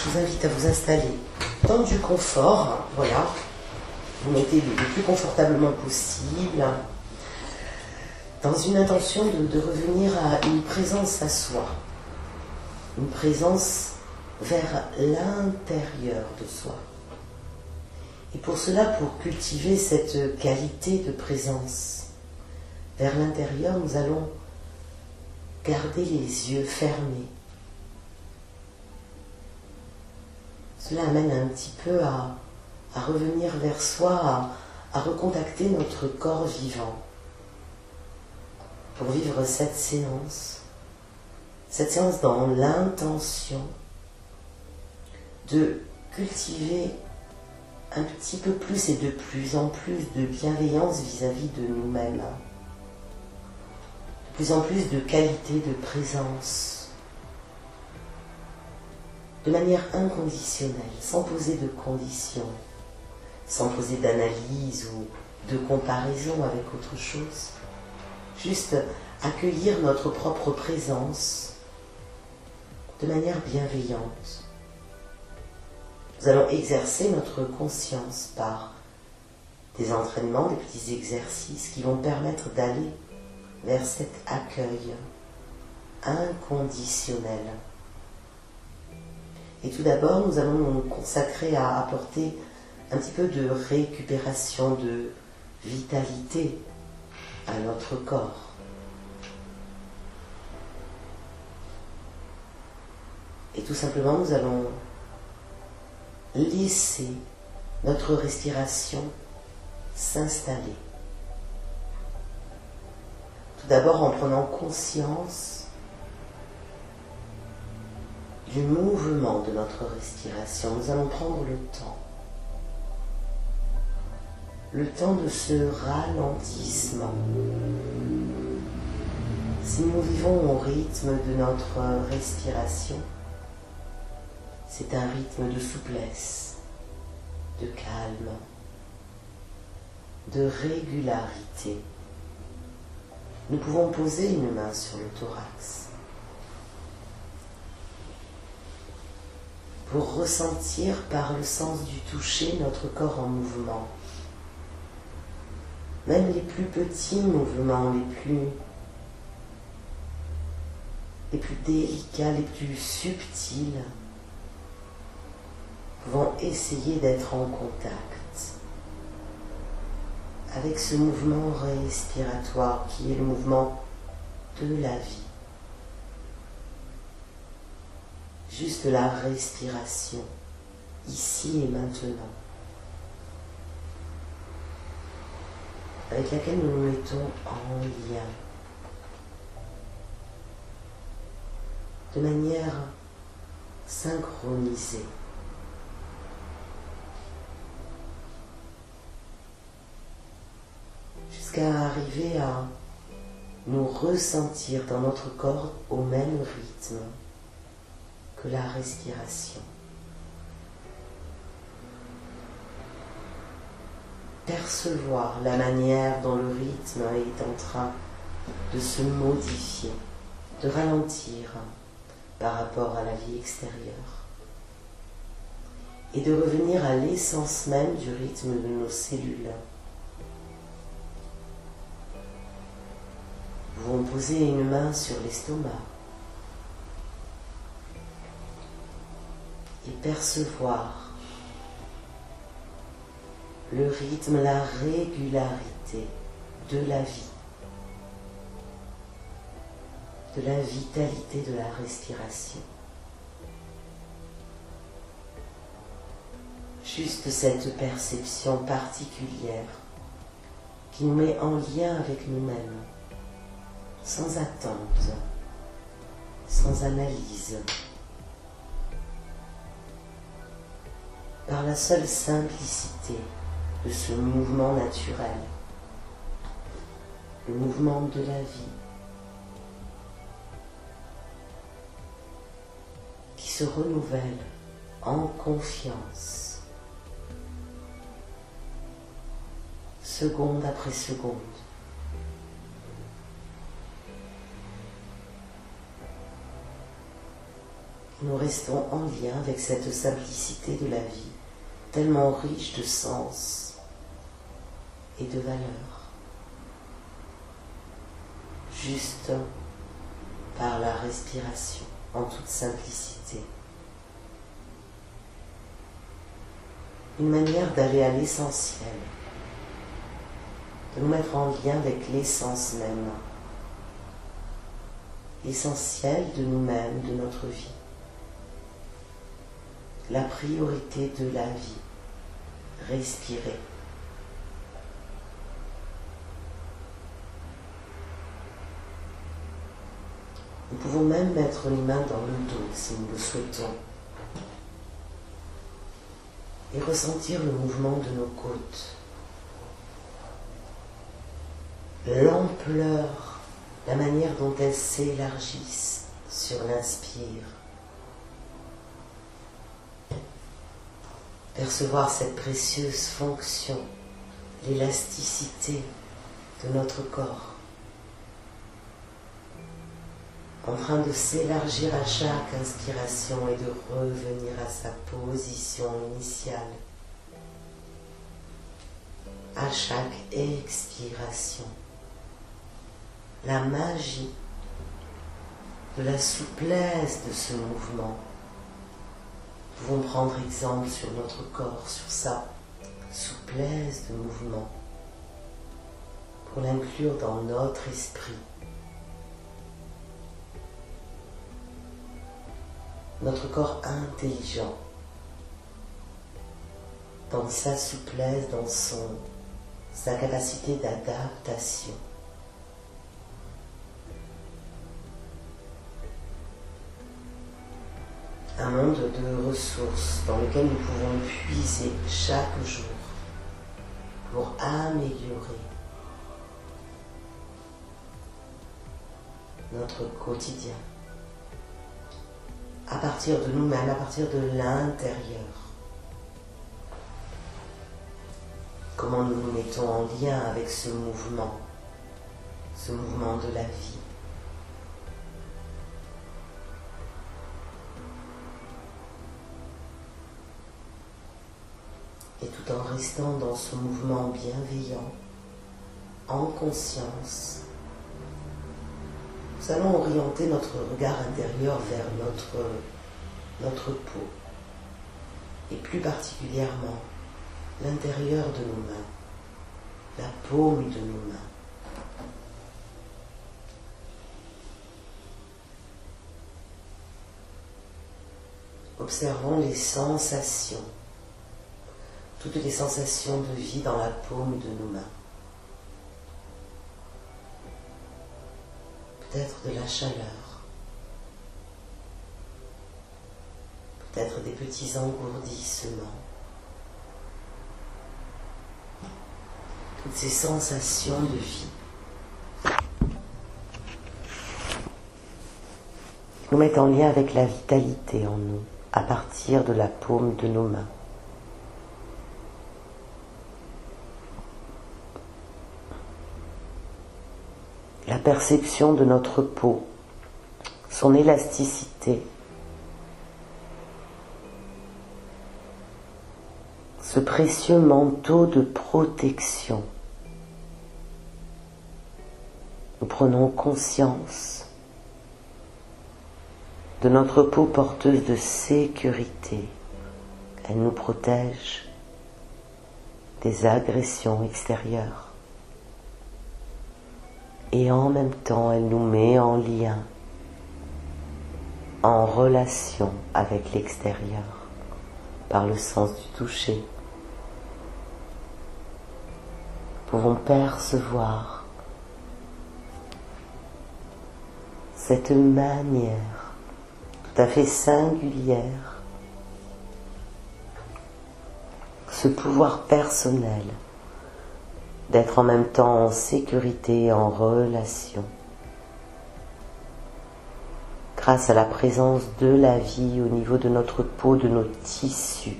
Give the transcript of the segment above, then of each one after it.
je vous invite à vous installer dans du confort, voilà. Vous mettez le plus confortablement possible, dans une intention de revenir à une présence à soi, une présence vers l'intérieur de soi. Et pour cela, pour cultiver cette qualité de présence vers l'intérieur, nous allons garder les yeux fermés. Cela amène un petit peu à revenir vers soi, à recontacter notre corps vivant. Pour vivre cette séance dans l'intention de cultiver un petit peu plus et de plus en plus de bienveillance vis-à-vis de nous-mêmes, de plus en plus de qualité de présence, de manière inconditionnelle, sans poser de conditions, sans poser d'analyse ou de comparaison avec autre chose, juste accueillir notre propre présence de manière bienveillante. Nous allons exercer notre conscience par des entraînements, des petits exercices qui vont permettre d'aller vers cet accueil inconditionnel. Et tout d'abord, nous allons nous consacrer à apporter un petit peu de récupération, de vitalité à notre corps. Et tout simplement, nous allons laisser notre respiration s'installer. Tout d'abord en prenant conscience du mouvement de notre respiration. Nous allons prendre le temps de ce ralentissement. Si nous vivons au rythme de notre respiration, c'est un rythme de souplesse, de calme, de régularité. Nous pouvons poser une main sur le thorax pour ressentir par le sens du toucher notre corps en mouvement. Même les plus petits mouvements, les plus délicats, les plus subtils, vont essayer d'être en contact avec ce mouvement respiratoire qui est le mouvement de la vie. Juste la respiration, ici et maintenant, avec laquelle nous nous mettons en lien, de manière synchronisée. Jusqu'à arriver à nous ressentir dans notre corps au même rythme que la respiration. Percevoir la manière dont le rythme est en train de se modifier, de ralentir par rapport à la vie extérieure et de revenir à l'essence même du rythme de nos cellules. Nous pouvons poser une main sur l'estomac et percevoir le rythme, la régularité de la vie, de la vitalité de la respiration. Juste cette perception particulière qui nous met en lien avec nous-mêmes, sans attente, sans analyse, par la seule simplicité de ce mouvement naturel, le mouvement de la vie, qui se renouvelle en confiance, seconde après seconde. nous restons en lien avec cette simplicité de la vie, tellement riche de sens et de valeur, juste par la respiration, en toute simplicité. Une manière d'aller à l'essentiel, de nous mettre en lien avec l'essence même, l'essentiel de nous-mêmes, de notre vie, la priorité de la vie, respirer. Nous pouvons même mettre les mains dans le dos si nous le souhaitons et ressentir le mouvement de nos côtes, l'ampleur, la manière dont elles s'élargissent sur l'inspire. Percevoir cette précieuse fonction, l'élasticité de notre corps, en train de s'élargir à chaque inspiration et de revenir à sa position initiale, à chaque expiration. La magie de la souplesse de ce mouvement. Nous pouvons prendre exemple sur notre corps, sur sa souplesse de mouvement, pour l'inclure dans notre esprit. Notre corps intelligent, dans sa souplesse, dans sa capacité d'adaptation. Un monde de ressources dans lequel nous pouvons puiser chaque jour pour améliorer notre quotidien. À partir de nous-mêmes, à partir de l'intérieur. Comment nous nous mettons en lien avec ce mouvement de la vie. Et tout en restant dans ce mouvement bienveillant, en conscience, nous allons orienter notre regard intérieur vers notre peau, et plus particulièrement l'intérieur de nos mains, la paume de nos mains. Observons les sensations, toutes les sensations de vie dans la paume de nos mains. Peut-être de la chaleur, peut-être des petits engourdissements. Toutes ces sensations de vie nous mettent en lien avec la vitalité en nous, à partir de la paume de nos mains. La perception de notre peau, son élasticité, ce précieux manteau de protection. Nous prenons conscience de notre peau porteuse de sécurité. Elle nous protège des agressions extérieures. Et en même temps, elle nous met en lien, en relation avec l'extérieur, par le sens du toucher. Nous pouvons percevoir cette manière tout à fait singulière, ce pouvoir personnel d'être en même temps en sécurité, en relation, grâce à la présence de la vie au niveau de notre peau, de nos tissus.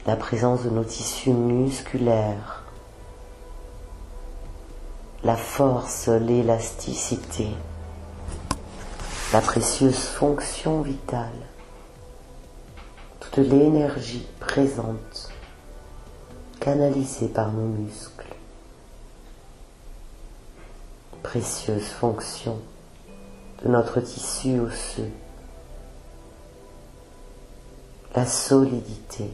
La présence de nos tissus musculaires, la force, l'élasticité, la précieuse fonction vitale, toute l'énergie présente, canalisée par nos muscles, précieuse fonction de notre tissu osseux, la solidité,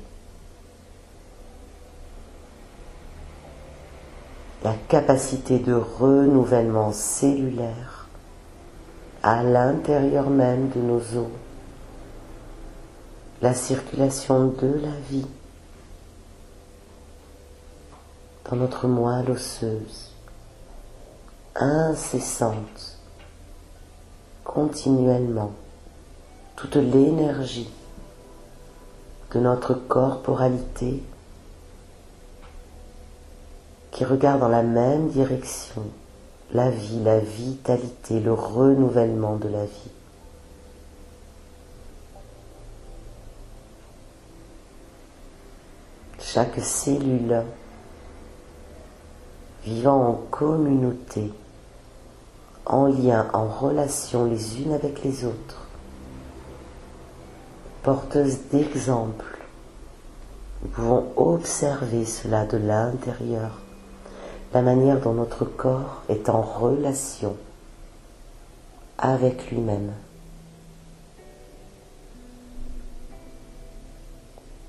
la capacité de renouvellement cellulaire à l'intérieur même de nos os, la circulation de la vie dans notre moelle osseuse, incessante, continuellement, toute l'énergie de notre corporalité qui regarde dans la même direction, la vie, la vitalité, le renouvellement de la vie. Chaque cellule vivant en communauté, en lien, en relation les unes avec les autres, porteuse d'exemples. Nous pouvons observer cela de l'intérieur, la manière dont notre corps est en relation avec lui-même.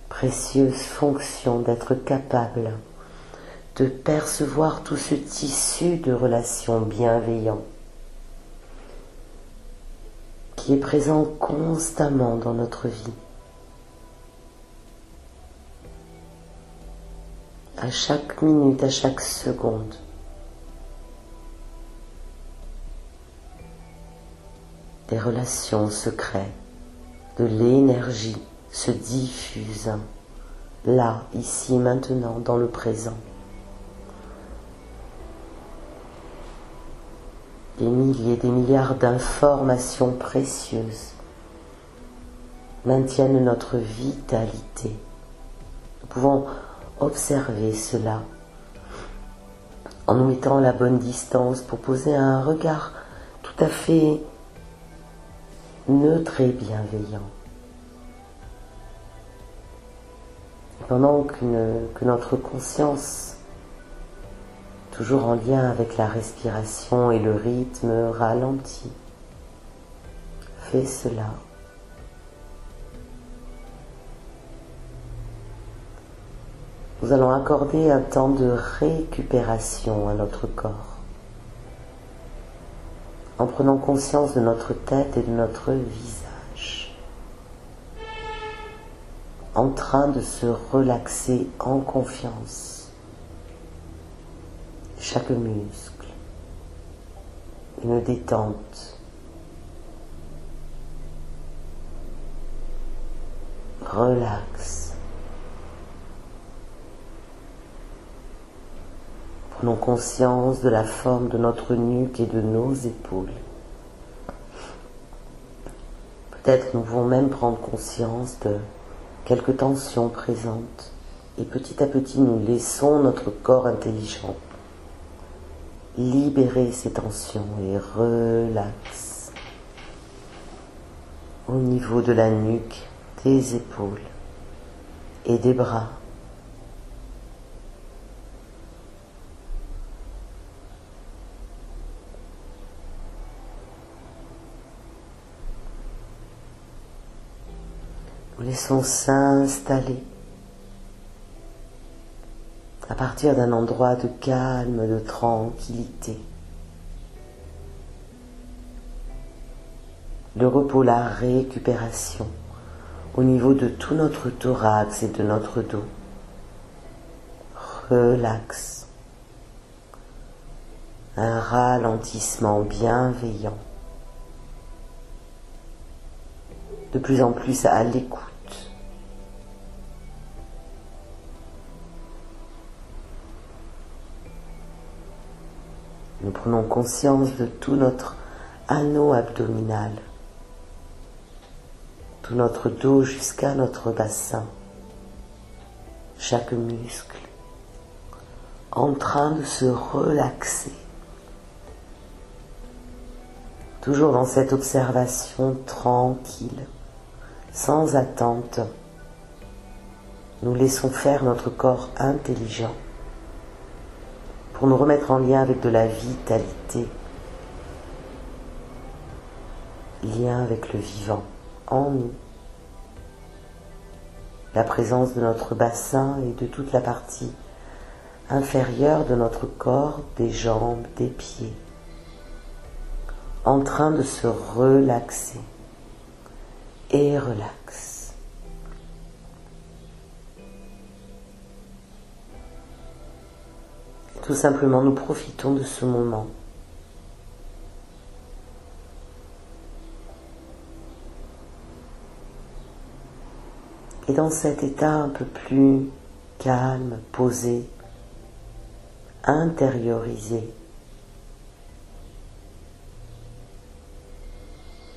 Précieuse fonction d'être capable de percevoir tout ce tissu de relations bienveillants qui est présent constamment dans notre vie. À chaque minute, à chaque seconde. Des relations se créent, de l'énergie se diffuse, là, ici, maintenant, dans le présent. Des milliers, des milliards d'informations précieuses maintiennent notre vitalité. Nous pouvons observer cela en nous mettant à la bonne distance pour poser un regard tout à fait neutre et bienveillant. Pendant que notre conscience, toujours en lien avec la respiration et le rythme ralenti, fait cela. Nous allons accorder un temps de récupération à notre corps, en prenant conscience de notre tête et de notre visage, en train de se relaxer en confiance. Chaque muscle, une détente, relax. Prenons conscience de la forme de notre nuque et de nos épaules. Peut-être nous pouvons même prendre conscience de quelques tensions présentes et petit à petit nous laissons notre corps intelligent libérer ces tensions et relax au niveau de la nuque, des épaules et des bras. Nous laissons s'installer à partir d'un endroit de calme, de tranquillité. Le repos, la récupération au niveau de tout notre thorax et de notre dos. Relax. Un ralentissement bienveillant. De plus en plus à l'écoute. Nous prenons conscience de tout notre anneau abdominal, tout notre dos jusqu'à notre bassin, chaque muscle en train de se relaxer toujours dans cette observation tranquille, sans attente. Nous laissons faire notre corps intelligent pour nous remettre en lien avec de la vitalité, lien avec le vivant en nous, la présence de notre bassin et de toute la partie inférieure de notre corps, des jambes, des pieds, en train de se relaxer et relaxe. Tout simplement, nous profitons de ce moment. Et dans cet état un peu plus calme, posé, intériorisé,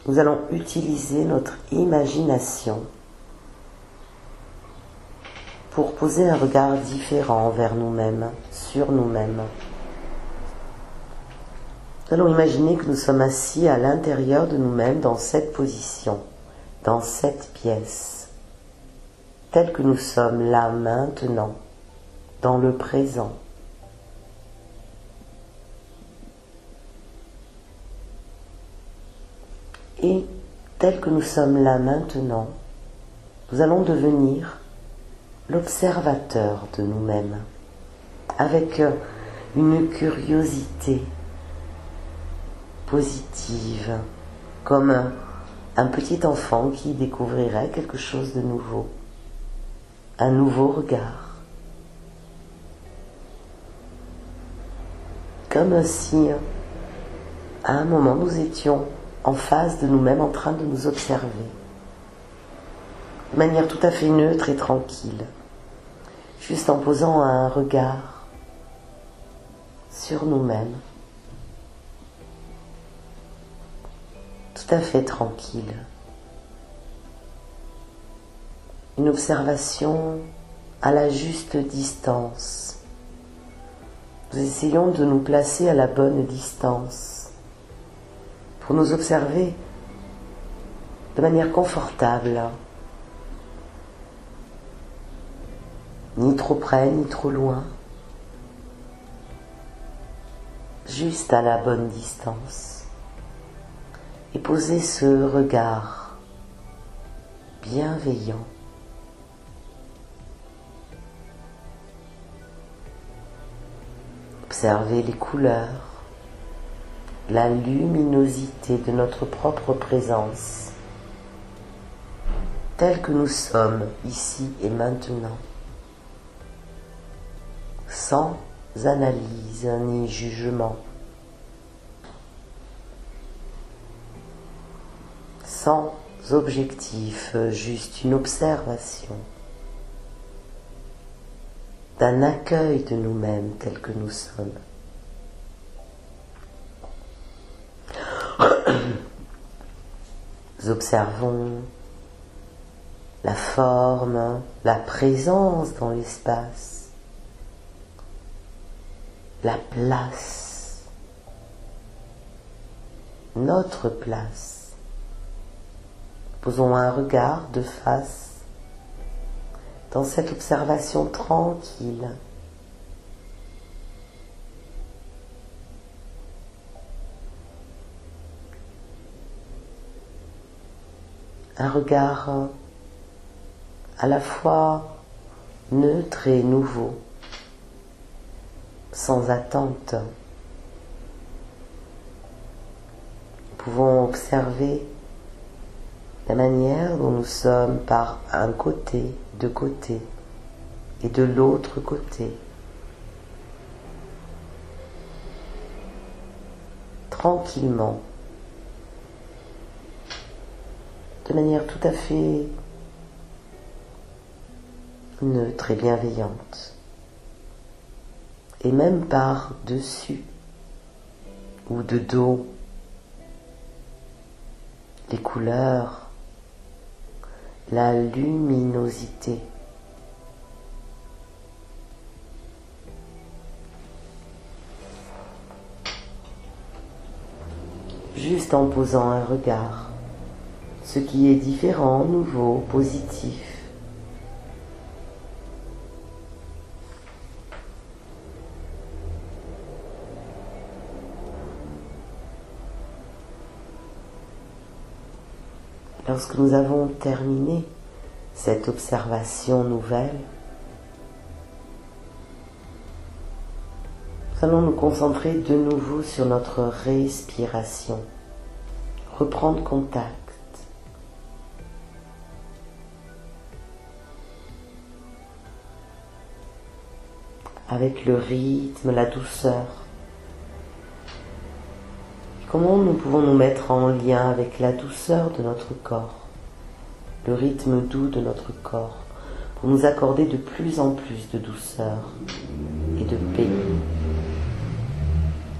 nous allons utiliser notre imagination pour poser un regard différent vers nous-mêmes, sur nous-mêmes. Nous allons imaginer que nous sommes assis à l'intérieur de nous-mêmes dans cette position, dans cette pièce, telle que nous sommes là maintenant, dans le présent. Et tel que nous sommes là maintenant, nous allons devenir l'observateur de nous-mêmes, avec une curiosité positive, comme un petit enfant qui découvrirait quelque chose de nouveau, un nouveau regard. Comme si, à un moment, nous étions en face de nous-mêmes, en train de nous observer, de manière tout à fait neutre et tranquille, juste en posant un regard sur nous-mêmes, tout à fait tranquille. Une observation à la juste distance. Nous essayons de nous placer à la bonne distance pour nous observer de manière confortable, ni trop près, ni trop loin, juste à la bonne distance, et poser ce regard bienveillant. Observer les couleurs, la luminosité de notre propre présence, telle que nous sommes ici et maintenant, sans analyse ni jugement, sans objectif, juste une observation d'un accueil de nous-mêmes tels que nous sommes. Nous observons la forme, la présence dans l'espace, la place, notre place. Posons un regard de face dans cette observation tranquille. Un regard à la fois neutre et nouveau, sans attente. Nous pouvons observer la manière dont nous sommes par un côté, deux côtés, et de l'autre côté. Tranquillement, de manière tout à fait neutre et bienveillante, et même par dessus ou de dos, les couleurs, la luminosité. juste en posant un regard, ce qui est différent, nouveau, positif. Lorsque nous avons terminé cette observation nouvelle, nous allons nous concentrer de nouveau sur notre respiration, reprendre contact avec le rythme, la douceur. Comment nous pouvons nous mettre en lien avec la douceur de notre corps, le rythme doux de notre corps, pour nous accorder de plus en plus de douceur et de paix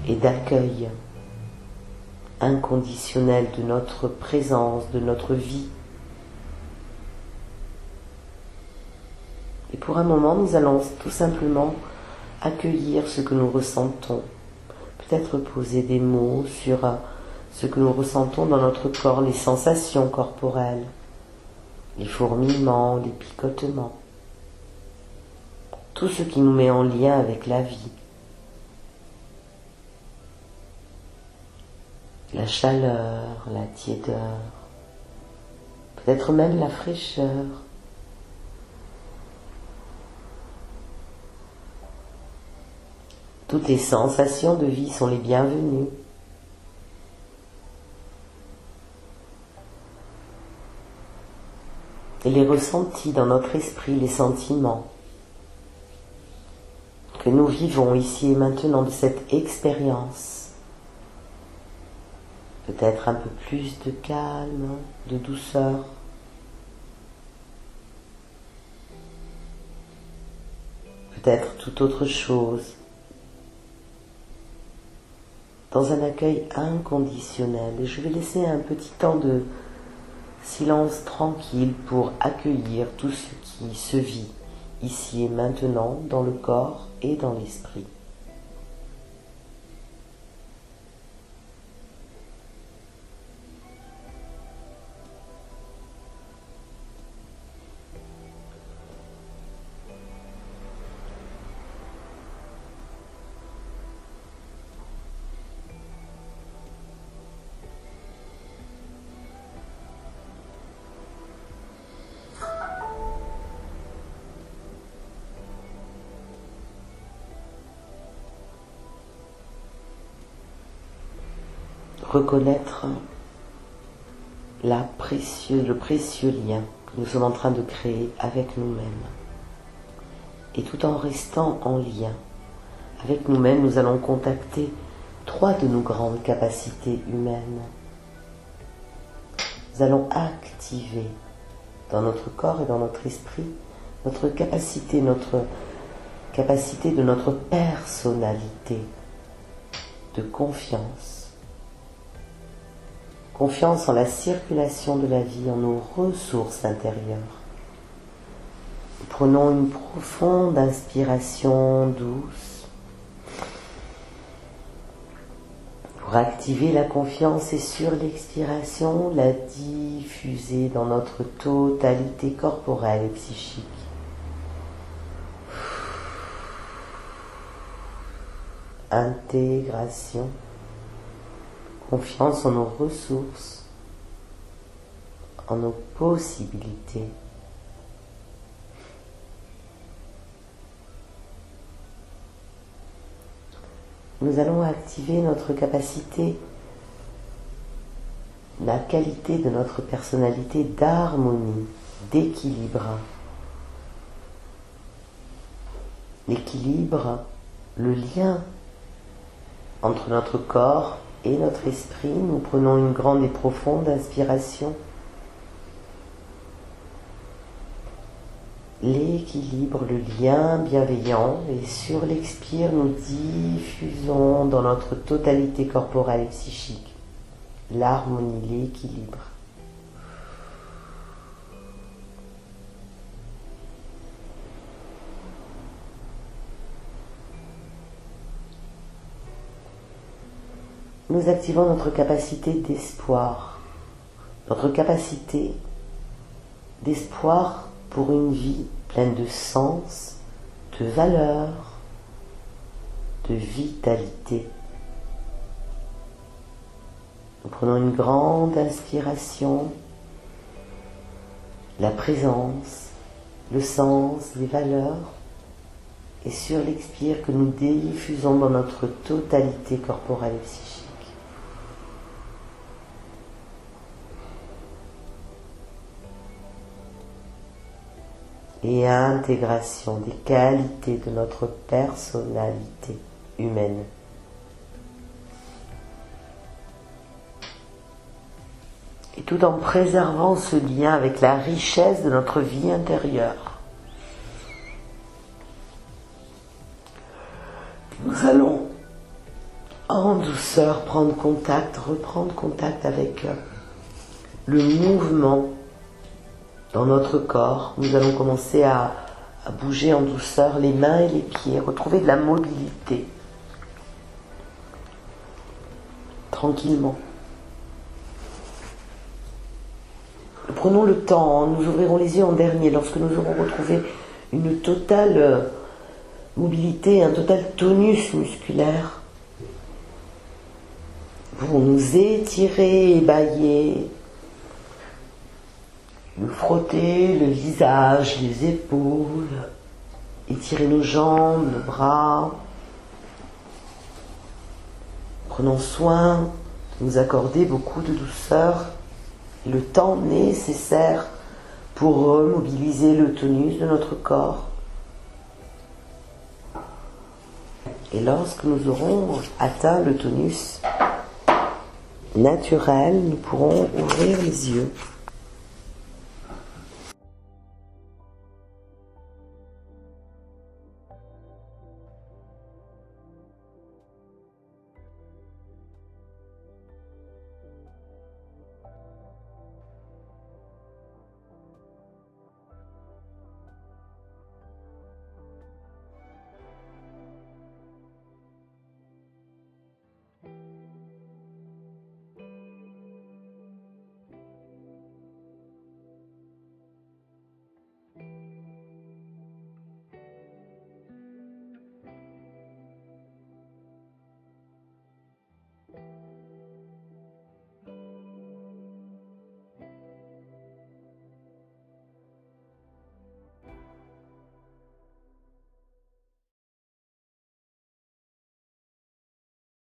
et d'accueil inconditionnel de notre présence, de notre vie. Et pour un moment, nous allons tout simplement accueillir ce que nous ressentons. Peut-être poser des mots sur ce que nous ressentons dans notre corps, les sensations corporelles, les fourmillements, les picotements, tout ce qui nous met en lien avec la vie, la chaleur, la tiédeur, peut-être même la fraîcheur. Toutes les sensations de vie sont les bienvenues. Et les ressentis dans notre esprit, les sentiments que nous vivons ici et maintenant de cette expérience. Peut-être un peu plus de calme, de douceur. Peut-être tout autre chose. Dans un accueil inconditionnel. Et je vais laisser un petit temps de silence tranquille pour accueillir tout ce qui se vit ici et maintenant dans le corps et dans l'esprit. Reconnaître le précieux lien que nous sommes en train de créer avec nous-mêmes. Et tout en restant en lien avec nous-mêmes, nous allons contacter 3 de nos grandes capacités humaines. Nous allons activer dans notre corps et dans notre esprit notre capacité de notre personnalité de confiance. Confiance en la circulation de la vie, en nos ressources intérieures. Prenons une profonde inspiration douce pour activer la confiance et sur l'expiration, la diffuser dans notre totalité corporelle et psychique. Intégration. Confiance en nos ressources, en nos possibilités. Nous allons activer notre capacité, la qualité de notre personnalité d'harmonie, d'équilibre. L'équilibre, le lien entre notre corps et notre esprit. Nous prenons une grande et profonde inspiration. L'équilibre, le lien bienveillant, et sur l'expire, nous diffusons dans notre totalité corporelle et psychique l'harmonie, l'équilibre. nous activons notre capacité d'espoir, notre capacité d'espoir pour une vie pleine de sens, de valeur, de vitalité. Nous prenons une grande inspiration, la présence, le sens, les valeurs, et sur l'expire que nous diffusons dans notre totalité corporelle et psychique. Et intégration des qualités de notre personnalité humaine. Et tout en préservant ce lien avec la richesse de notre vie intérieure. Nous allons en douceur prendre contact, reprendre contact avec le mouvement dans notre corps. Nous allons commencer à bouger en douceur les mains et les pieds, retrouver de la mobilité. Tranquillement. Prenons le temps, nous ouvrirons les yeux en dernier lorsque nous aurons retrouvé une totale mobilité, un total tonus musculaire pour nous étirer et bâiller, nous frotter le visage, les épaules, étirer nos jambes, nos bras. Prenons soin de nous accorder beaucoup de douceur et le temps nécessaire pour remobiliser le tonus de notre corps. Et lorsque nous aurons atteint le tonus naturel, nous pourrons ouvrir les yeux.